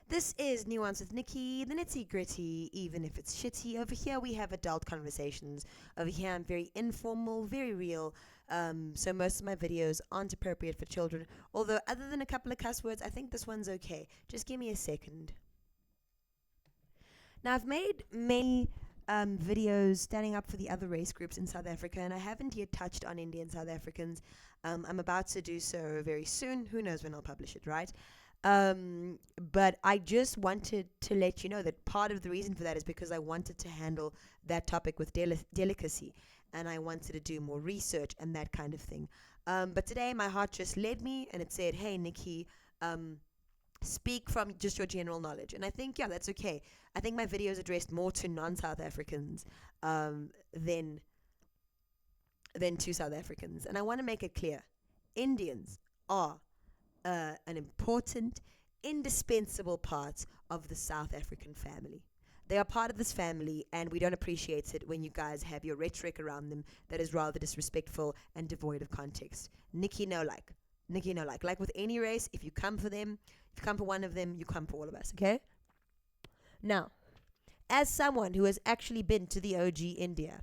This is Nuance with Nikki, the nitty gritty, even if it's shitty. Over here, we have adult conversations. Over here, I'm very informal, very real. So, most of my videos aren't appropriate for children. Although, other than a couple of cuss words, I think this one's okay. Just give me a second. Now, I've made many videos standing up for the other race groups in South Africa, and I haven't yet touched on Indian South Africans. I'm about to do so very soon. Who knows when I'll publish it, right? But I just wanted to let you know that part of the reason for that is because I wanted to handle that topic with delicacy, and I wanted to do more research and that kind of thing. But today, my heart just led me, and it said, "Hey, Nikki, speak from just your general knowledge." And I think, yeah, that's okay. I think my videos addressed more to non-South Africans than to South Africans. And I want to make it clear: Indians are an important, indispensable part of the South African family. They are part of this family, and we don't appreciate it when you guys have your rhetoric around them that is rather disrespectful and devoid of context. Nikki, no like. Nikki, no like. Like with any race, if you come for them, if you come for one of them, you come for all of us, okay? Now, as someone who has actually been to the OG India,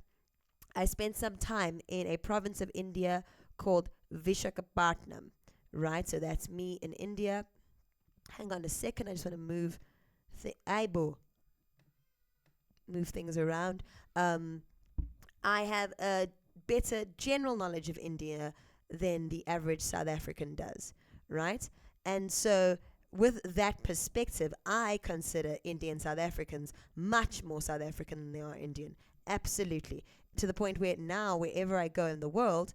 I spent some time in a province of India called Vishakhapatnam, right? So that's me in India. Hang on a second, I just want to move move things around. I have a better general knowledge of India than the average South African does, right? And so, with that perspective, I consider Indian South Africans much more South African than they are Indian. Absolutely. To the point where now, wherever I go in the world,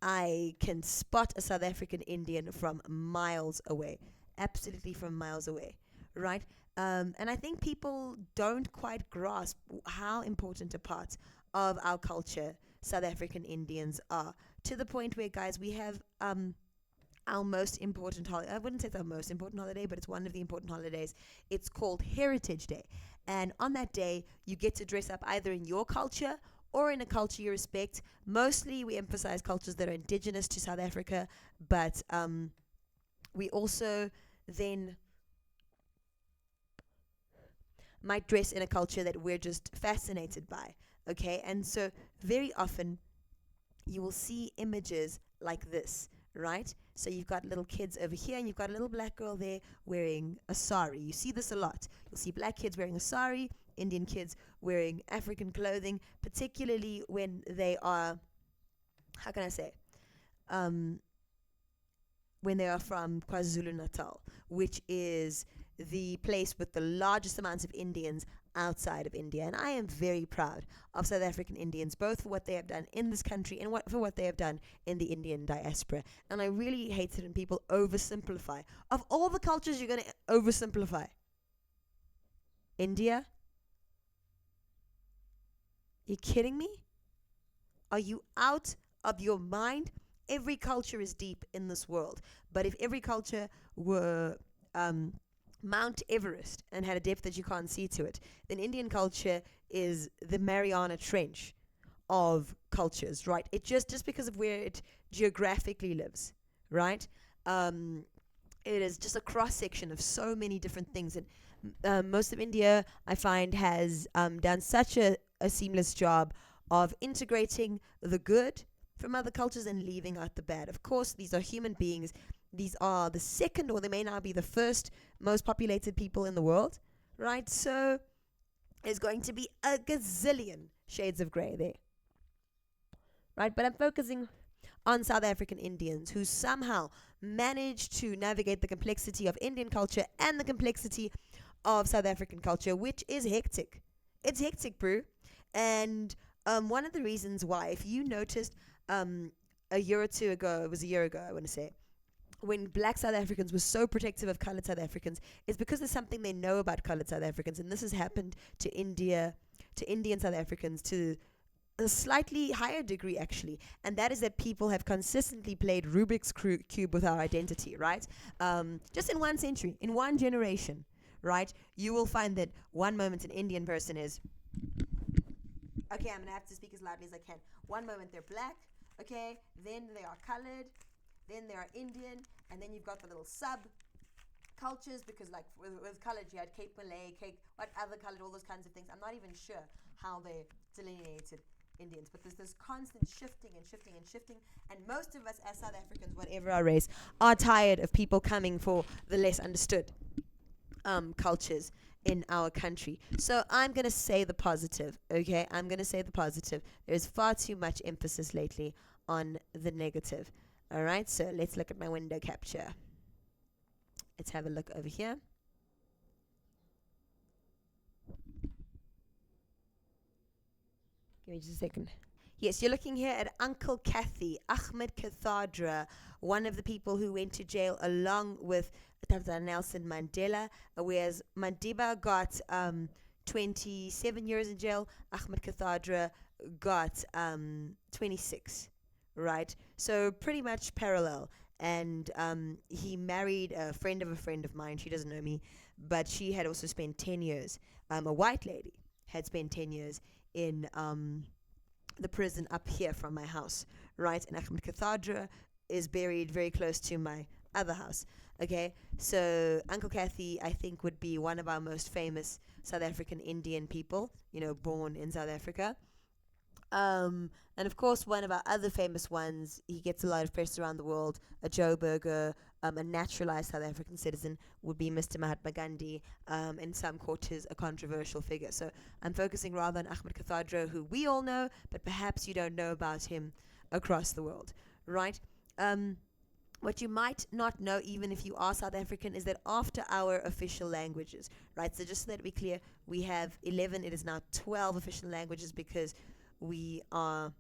I can spot a South African Indian from miles away. Absolutely from miles away, right? And I think people don't quite grasp how important a part of our culture South African Indians are. To the point where, guys, we have our most important holiday. I wouldn't say it's our most important holiday, but it's one of the important holidays. It's called Heritage Day. And on that day, you get to dress up either in your culture or in a culture you respect. Mostly, we emphasize cultures that are indigenous to South Africa, but we also then might dress in a culture that we're just fascinated by, okay? And so very often you will see images like this, right? So you've got little kids over here, and you've got a little black girl there wearing a sari. You see this a lot. You'll see black kids wearing a sari, Indian kids wearing African clothing, particularly when they are, how can I say, when they are from KwaZulu-Natal, which is the place with the largest amounts of Indians outside of India. And I am very proud of South African Indians, both for what they have done in this country and for what they have done in the Indian diaspora. And I really hate it when people oversimplify. Of all the cultures you're going to oversimplify, India? You kidding me? Are you out of your mind? Every culture is deep in this world. But if every culture were Mount Everest and had a depth that you can't see to it, then Indian culture is the Mariana Trench of cultures, right? It just because of where it geographically lives, right? It is just a cross section of so many different things, and most of India, I find, has done such a seamless job of integrating the good from other cultures and leaving out the bad. Of course, these are human beings. These are the second, or they may now be the first most populated people in the world, right? So there's going to be a gazillion shades of grey there, right? But I'm focusing on South African Indians who somehow managed to navigate the complexity of Indian culture and the complexity of South African culture, which is hectic. It's hectic, bro. And one of the reasons why, if you noticed a year or two ago, it was a year ago, I want to say, when black South Africans were so protective of colored South Africans, is because there's something they know about colored South Africans. And this has happened to Indian South Africans to a slightly higher degree, actually. And that is that people have consistently played Rubik's Cube with our identity, right? Just in one century, in one generation, right? You will find that one moment an Indian person is, okay, I'm going to have to speak as loudly as I can. One moment they're black, okay? Then they are colored. Then they are Indian. And then you've got the little sub cultures, because like with colored, you had Cape Malay, Cape, what other colored, all those kinds of things. I'm not even sure how they delineated Indians, but there's this constant shifting and shifting and shifting, and most of us as South Africans, whatever our race, are tired of people coming for the less understood cultures in our country. So I'm going to say the positive, okay? I'm going to say the positive. There's far too much emphasis lately on the negative. All right, so let's look at my window capture. Let's have a look over here. Give me just a second. Yes, you're looking here at Uncle Kathy, Ahmed Kathadra, one of the people who went to jail along with Dr. Nelson Mandela, whereas Madiba got 27 years in jail. Ahmed Kathadra got 26, right? So pretty much parallel. And he married a friend of mine. She doesn't know me, but she had also spent 10 years. A white lady had spent 10 years in the prison up here from my house, right? And Ahmed Kathadra is buried very close to my other house. Okay, so Uncle Kathy, I think, would be one of our most famous South African Indian people, born in South Africa. And of course, one of our other famous ones, he gets a lot of press around the world, a Joe Burger, a naturalized South African citizen, would be Mr. Mahatma Gandhi, in some quarters a controversial figure. So I'm focusing rather on Ahmed Kathadra, who we all know, but perhaps you don't know about him across the world, right? What you might not know, even if you are South African, is that after our official languages, right? So just so that we're clear, we have 11, it is now 12 official languages, because we are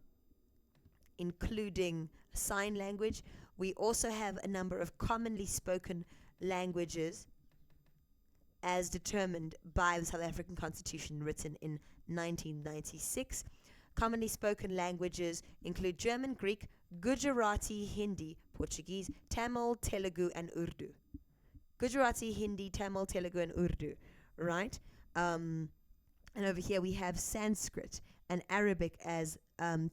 including sign language. We also have a number of commonly spoken languages as determined by the South African Constitution, written in 1996. Commonly spoken languages include German, Greek, Gujarati, Hindi, Portuguese, Tamil, Telugu, and Urdu. Gujarati, Hindi, Tamil, Telugu, and Urdu, right? And over here we have Sanskrit and Arabic as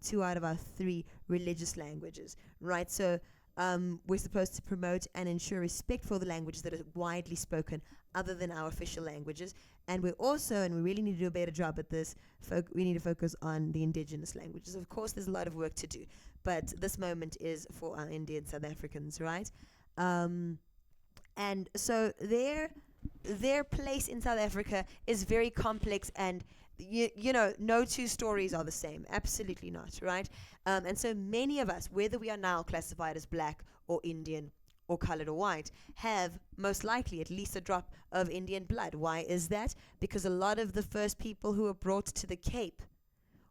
2 out of our 3 religious languages, right? So we're supposed to promote and ensure respect for the languages that are widely spoken other than our official languages. And we're also, and we really need to do a better job at this, we need to focus on the indigenous languages. Of course, there's a lot of work to do, but this moment is for our Indian South Africans, right? And so their place in South Africa is very complex, and no two stories are the same. Absolutely not, right? And so many of us, whether we are now classified as black or Indian or colored or white, have most likely at least a drop of Indian blood. Why is that? Because a lot of the first people who were brought to the Cape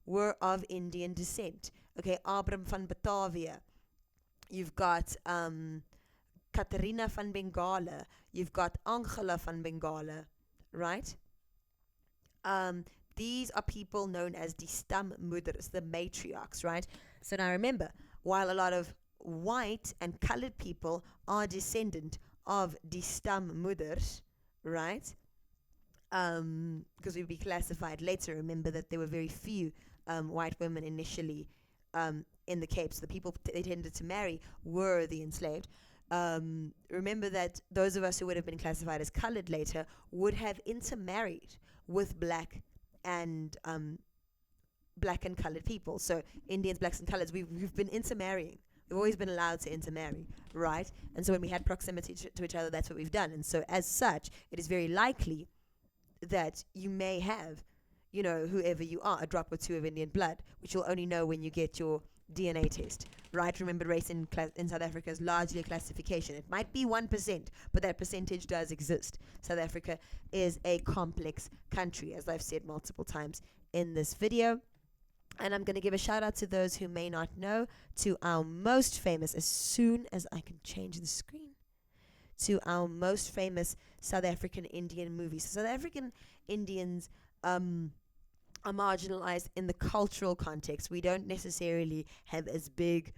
were of Indian descent. Okay, Abram van Batavia. You've got Katarina van Bengala. You've got Angela van Bengala, right? These are people known as die stammoeders, the matriarchs, right? So now remember, while a lot of white and colored people are descendant of die stammoeders, right? Because we'll be classified later. Remember that there were very few white women initially in the Cape. So the people they tended to marry were the enslaved. Remember that those of us who would have been classified as colored later would have intermarried with black and colored people. So Indians, blacks, and coloreds, we've been intermarrying. We've always been allowed to intermarry, right? And so when we had proximity to each other, that's what we've done. And so as such, it is very likely that you may have, whoever you are, a drop or 2 of Indian blood, which you'll only know when you get your DNA test, right? Remember, race in South Africa is largely a classification. It might be 1%, but that percentage does exist. South Africa is a complex country, as I've said multiple times in this video. And I'm going to give a shout out to those who may not know, to our most famous, as soon as I can change the screen, to our most famous South African Indian movies. So South African Indians are marginalized in the cultural context. We don't necessarily have as big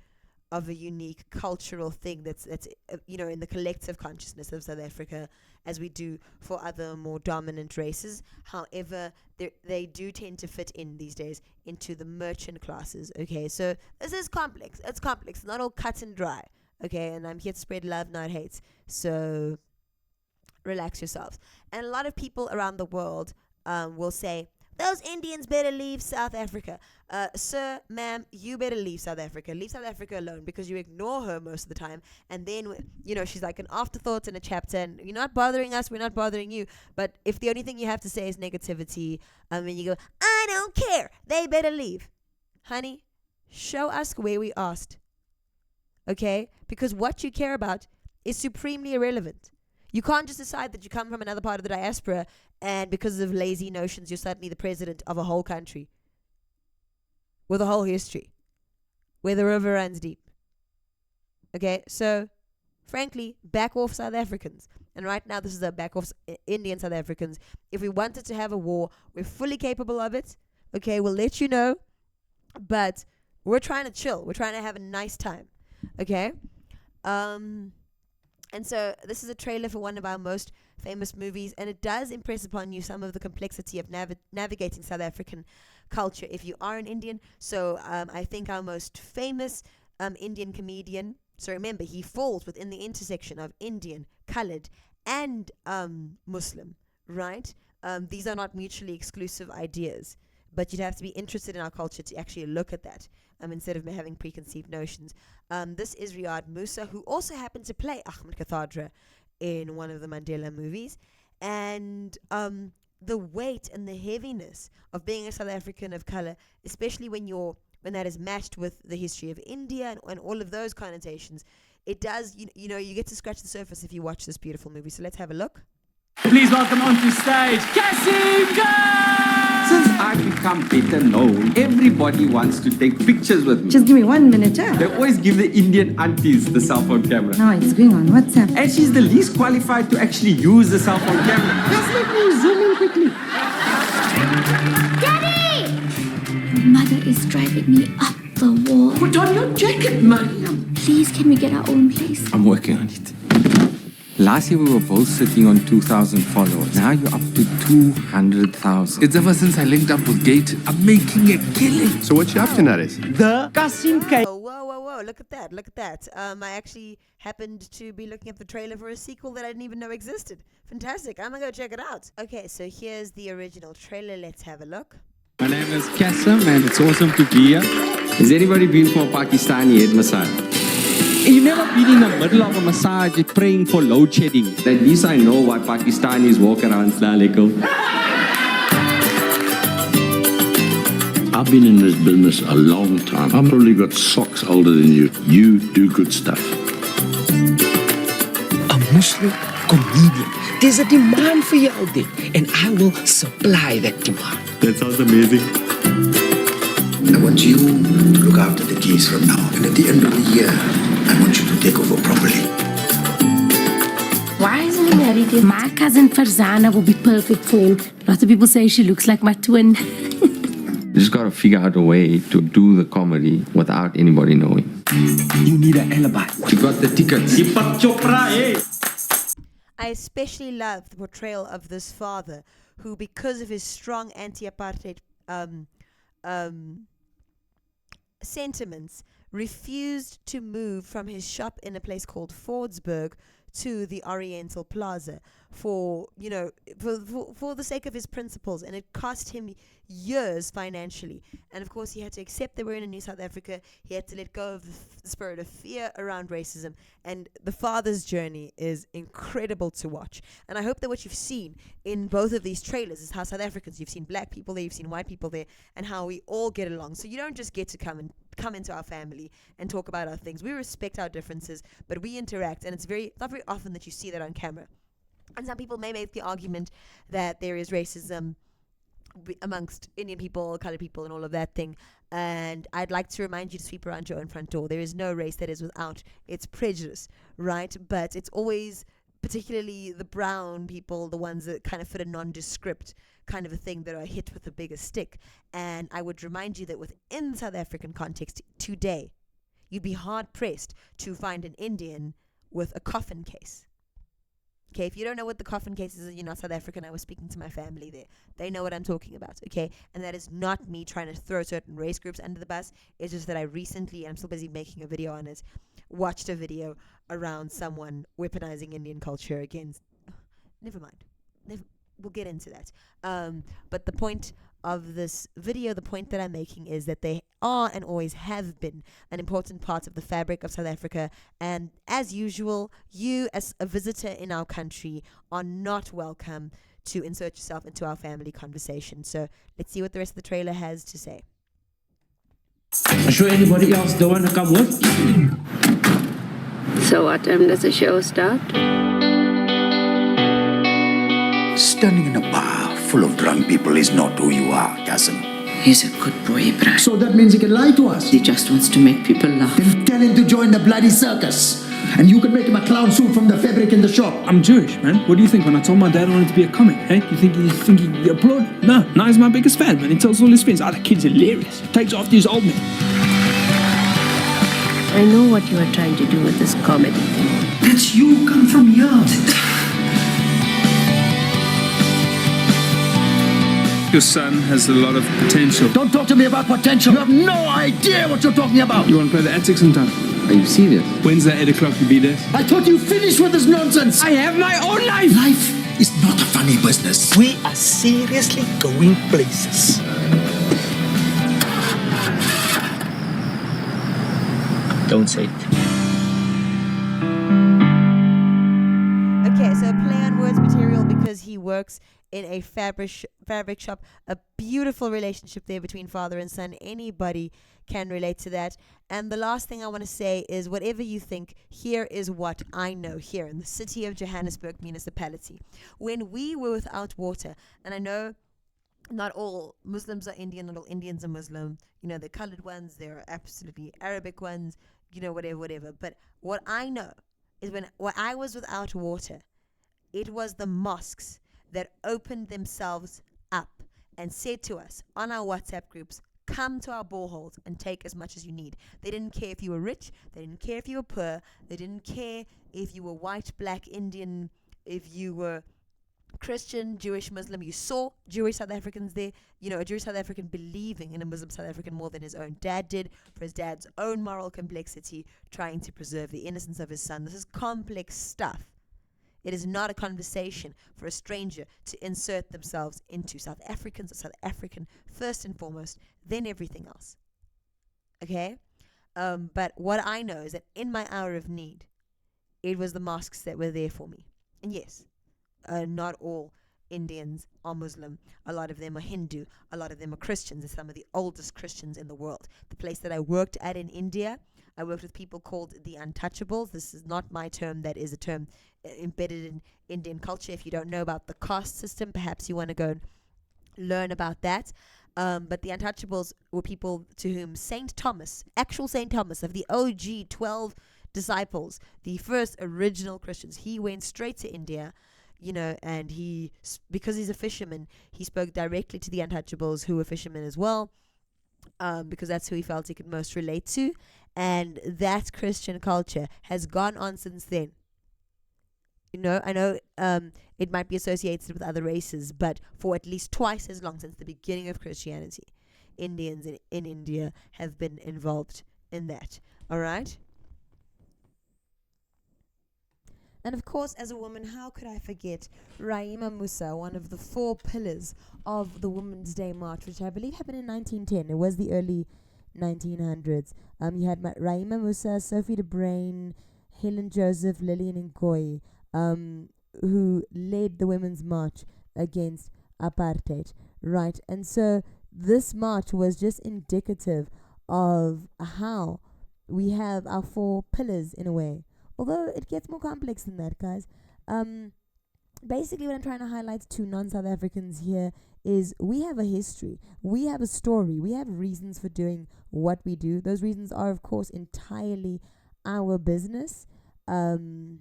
of a unique cultural thing that's in the collective consciousness of South Africa as we do for other more dominant races. However, they do tend to fit in these days into the merchant classes. Okay, so this is complex. It's complex, not all cut and dry. Okay, and I'm here to spread love, not hate. So relax yourselves. And a lot of people around the world will say, those Indians better leave South Africa. Sir, ma'am, you better leave South Africa. Leave South Africa alone, because you ignore her most of the time. And then, she's like an afterthought in a chapter, and you're not bothering us, we're not bothering you. But if the only thing you have to say is negativity, and you go, I don't care, they better leave. Honey, show us where we asked. Okay? Because what you care about is supremely irrelevant. You can't just decide that you come from another part of the diaspora, and because of lazy notions, you're suddenly the president of a whole country with a whole history where the river runs deep. Okay, so frankly, back off South Africans. And right now, this is a back off Indian South Africans. If we wanted to have a war, we're fully capable of it. Okay, we'll let you know. But we're trying to chill. We're trying to have a nice time. Okay? And so this is a trailer for one of our most famous movies, and it does impress upon you some of the complexity of navigating South African culture if you are an Indian. So I think our most famous Indian comedian, so remember, he falls within the intersection of Indian, coloured, and Muslim, right? These are not mutually exclusive ideas, but you'd have to be interested in our culture to actually look at that. Instead of having preconceived notions. This is Riyad Musa, who also happened to play Ahmed Kathadra in one of the Mandela movies. And the weight and the heaviness of being a South African of color, especially when that is matched with the history of India and all of those connotations, it does, you get to scratch the surface if you watch this beautiful movie. So let's have a look. Please welcome onto stage, Cassie Go! Since I've become better known, everybody wants to take pictures with me. Just give me 1 minute, huh? They always give the Indian aunties the cell phone camera. No, it's going on WhatsApp. And she's the least qualified to actually use the cell phone camera. Just let me zoom in quickly. Daddy! Mother is driving me up the wall. Put on your jacket, Mariam. Please, can we get our own place? I'm working on it. Last year we were both sitting on 2,000 followers. Now you're up to 200,000. It's ever since I linked up with Gate, I'm making a killing. So what you up to, Naris? The Kasim K. Oh, whoa, look at that. I actually happened to be looking at the trailer for a sequel that I didn't even know existed. Fantastic, I'm gonna go check it out. Okay, so here's the original trailer, let's have a look. My name is Kasim and it's awesome to be here. Has anybody been for a Pakistani head massage? You never been in the middle of a massage praying for load shedding. At least I know why Pakistanis walk around flalical. I've been in this business a long time. I've probably got socks older than you. You do good stuff. A Muslim comedian. There's a demand for you out there, and I will supply that demand. That sounds amazing. I want you to look after the keys from now. And at the end of the year, I want you to take over properly. Why isn't he married yet? My cousin Farzana will be perfect for him. Lots of people say she looks like my twin. You just gotta figure out a way to do the comedy without anybody knowing. You need an alibi. You got the tickets. I especially love the portrayal of this father who, because of his strong anti-apartheid sentiments, refused to move from his shop in a place called Fordsburg to the Oriental Plaza for the sake of his principles, and it cost him years financially. And of course he had to accept that we're in a new South Africa. He had to let go of the spirit of fear around racism, and the father's journey is incredible to watch. And I hope that what you've seen in both of these trailers is how South Africans, you've seen black people there, you've seen white people there, and how we all get along. So you don't just get to come into our family and talk about our things. We respect our differences, but we interact, and it's not very often that you see that on camera. And some people may make the argument that there is racism amongst Indian people, colored people, and all of that thing. And I'd like to remind you to sweep around your own front door. There is no race that is without its prejudice, right? But it's always, particularly the brown people, the ones that kind of fit a nondescript kind of a thing, that are hit with a bigger stick. And I would remind you that within South African context today, you'd be hard pressed to find an Indian with a coffin case. Okay, if you don't know what the coffin case is and you're not South African, I was speaking to my family there. They know what I'm talking about, okay? And that is not me trying to throw certain race groups under the bus. It's just that I recently, and I'm still busy making a video on it, watched a video around someone weaponizing Indian culture against never mind. We'll get into that. But the point of this video, the point that I'm making is that they are and always have been an important part of the fabric of South Africa. And as usual, you as a visitor in our country are not welcome to insert yourself into our family conversation. So let's see what the rest of the trailer has to say. I'm sure anybody else don't want to come with. So what time does the show start? Standing in a bar full of drunk people is not who you are, cousin. He's a good boy, Brian. So that means he can lie to us. He just wants to make people laugh. Then tell him to join the bloody circus. And you can make him a clown suit from the fabric in the shop. I'm Jewish, man. What do you think when I told my dad I wanted to be a comic? Hey, you think he applauded? No, now he's my biggest fan, man. He tells all his friends, that kid's hilarious. Takes after his old man. I know what you are trying to do with this comedy thing. That's you, come from here. Your son has a lot of potential. Don't talk to me about potential. You have no idea what you're talking about. You want to play the attic sometime? Are you serious? Wednesday, 8 o'clock, you be there. I thought you finished with this nonsense. I have my own life. Life is not a funny business. We are seriously going places. Don't say it. Okay, so play on words material because he works in a fabric shop. A beautiful relationship there between father and son. Anybody can relate to that. And the last thing I want to say is, whatever you think, here is what I know here in the city of Johannesburg municipality. When we were without water, and I know not all Muslims are Indian, not all Indians are Muslim. You know, the colored ones, there are absolutely Arabic ones, you know, whatever. But what I know is when I was without water, it was the mosques that opened themselves up and said to us on our WhatsApp groups, come to our boreholes and take as much as you need. They didn't care if you were rich. They didn't care if you were poor. They didn't care if you were white, black, Indian, if you were Christian, Jewish, Muslim. You saw Jewish South Africans there. You know, a Jewish South African believing in a Muslim South African more than his own dad did, for his dad's own moral complexity, trying to preserve the innocence of his son. This is complex stuff. It is not a conversation for a stranger to insert themselves into. South Africans are South African first and foremost, then everything else. Okay? But what I know is that in my hour of need, it was the mosques that were there for me. And yes, not all Indians are Muslim. A lot of them are Hindu. A lot of them are Christians. They're some of the oldest Christians in the world. The place that I worked at in India, I worked with people called the untouchables. This is not my term. That is a term embedded in Indian culture. If you don't know about the caste system, perhaps you want to go and learn about that. But the untouchables were people to whom Saint Thomas, actual Saint Thomas of the OG 12 disciples, the first original Christians, he went straight to India, you know, and because he's a fisherman, he spoke directly to the untouchables who were fishermen as well, because that's who he felt he could most relate to. And that Christian culture has gone on since then. You know, I know it might be associated with other races, but for at least twice as long, since the beginning of Christianity, Indians in India have been involved in that. All right? And of course, as a woman, how could I forget Raima Musa, one of the 4 pillars of the Women's Day March, which I believe happened in 1910. It was the early 1900s. You had Raima Musa, Sophie de Bruyn, Helen Joseph, Lillian Ngoyi, who led the Women's March against apartheid, right? And so this march was just indicative of how we have our 4 pillars in a way. Although it gets more complex than that, guys. Basically, what I'm trying to highlight to non-South Africans here is we have a history. We have a story. We have reasons for doing what we do. Those reasons are, of course, entirely our business. And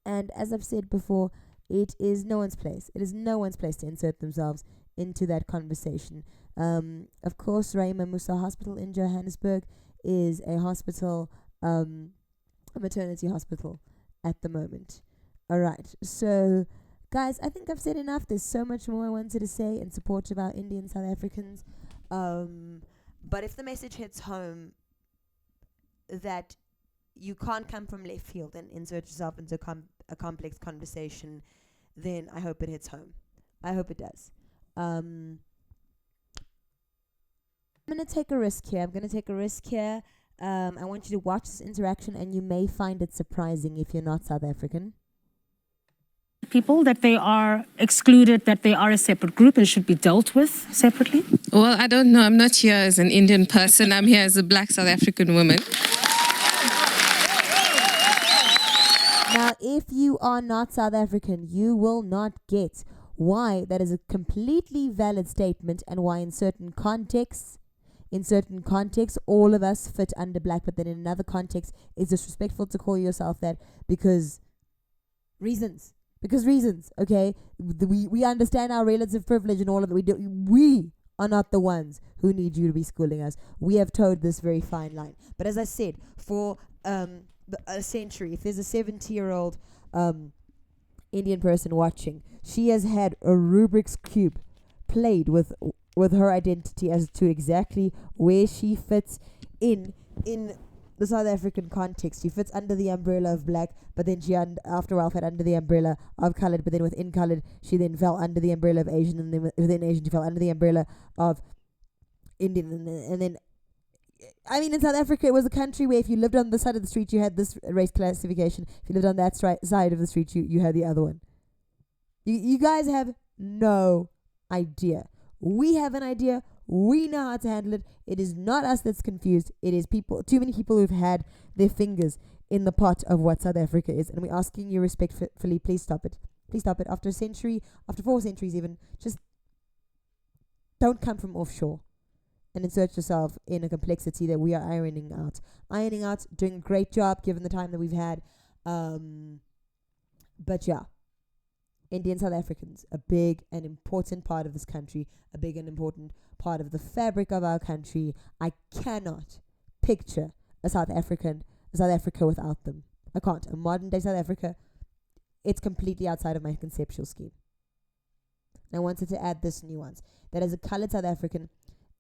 as I've said before, it is no one's place. It is no one's place to insert themselves into that conversation. Of course, Raima Musa Hospital in Johannesburg is a hospital, a maternity hospital at the moment. All right. So, guys, I think I've said enough. There's so much more I wanted to say in support of our Indian South Africans. But if the message hits home that you can't come from left field and insert yourself into a complex conversation then I hope it hits home. I hope it does. I'm going to take a risk here. I want you to watch this interaction, and you may find it surprising if you're not South African. People that they are excluded, that they are a separate group and should be dealt with separately? Well, I don't know. I'm not here as an Indian person. I'm here as a Black South African woman. Now, if you are not South African, you will not get why that is a completely valid statement, and why in certain contexts, all of us fit under black, but then in another context, it's disrespectful to call yourself that because reasons, okay? We understand our relative privilege and all of that. We are not the ones who need you to be schooling us. We have towed this very fine line. But as I said, for a century, if there's a 70-year-old Indian person watching, she has had a Rubik's Cube played with her identity as to exactly where she fits in the South African context. She fits under the umbrella of black, but then she after a while fell under the umbrella of coloured, but then within coloured she then fell under the umbrella of Asian, and then within Asian she fell under the umbrella of Indian, and then I mean, in South Africa, it was a country where if you lived on this side of the street, you had this race classification. If you lived on that side of the street, you had the other one. You guys have no idea. We have an idea. We know how to handle it. It is not us that's confused. It is too many people who've had their fingers in the pot of what South Africa is. And we're asking you respectfully, please stop it. Please stop it. After a century, after 4 centuries even, just don't come from offshore and insert yourself in a complexity that we are ironing out, doing a great job given the time that we've had. But yeah, Indian South Africans, a big and important part of this country, a big and important part of the fabric of our country. I cannot picture a South Africa without them. I can't. A modern day South Africa, it's completely outside of my conceptual scheme. And I wanted to add this nuance, that as a coloured South African,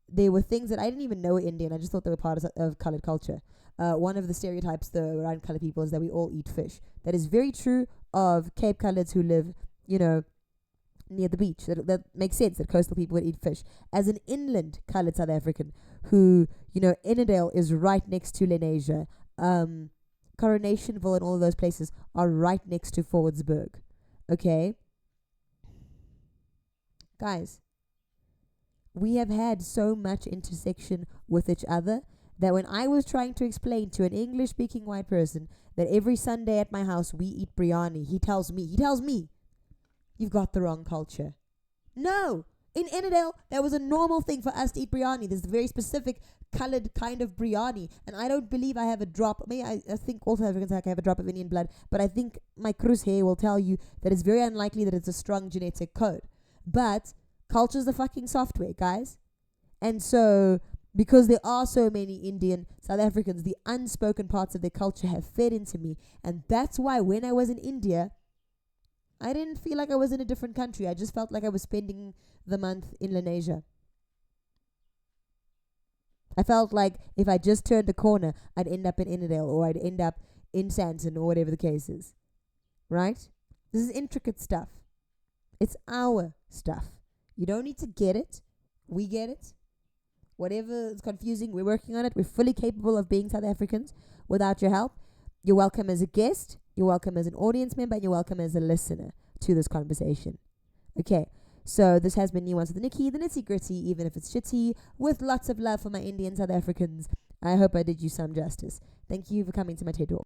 there were things that I didn't even know were Indian. I just thought they were part of coloured culture. One of the stereotypes around coloured people is that we all eat fish. That is very true of Cape Coloureds who live, near the beach. That makes sense that coastal people would eat fish. As an inland coloured South African who, Innerdale is right next to Lenasia. Coronationville and all of those places are right next to Forwardsburg. Okay? Guys, we have had so much intersection with each other that when I was trying to explain to an English-speaking white person that every Sunday at my house we eat biryani, he tells me, you've got the wrong culture. No! In Innerdale, that was a normal thing for us to eat biryani. There's a very specific coloured kind of biryani, and I don't believe I have a drop. I think all South Africans have a drop of Indian blood, but I think my Cruz hair will tell you that it's very unlikely that it's a strong genetic code. But culture's the fucking software, guys. And so, because there are so many Indian South Africans, the unspoken parts of their culture have fed into me. And that's why when I was in India, I didn't feel like I was in a different country. I just felt like I was spending the month in Lenasia. I felt like if I just turned a corner, I'd end up in Innerdale, or I'd end up in Sandton, or whatever the case is. Right? This is intricate stuff. It's our stuff. You don't need to get it. We get it. Whatever is confusing, we're working on it. We're fully capable of being South Africans without your help. You're welcome as a guest. You're welcome as an audience member. And you're welcome as a listener to this conversation. Okay, so this has been Nuance with Nikki, the nitty gritty, even if it's shitty, with lots of love for my Indian South Africans. I hope I did you some justice. Thank you for coming to my TED Talk.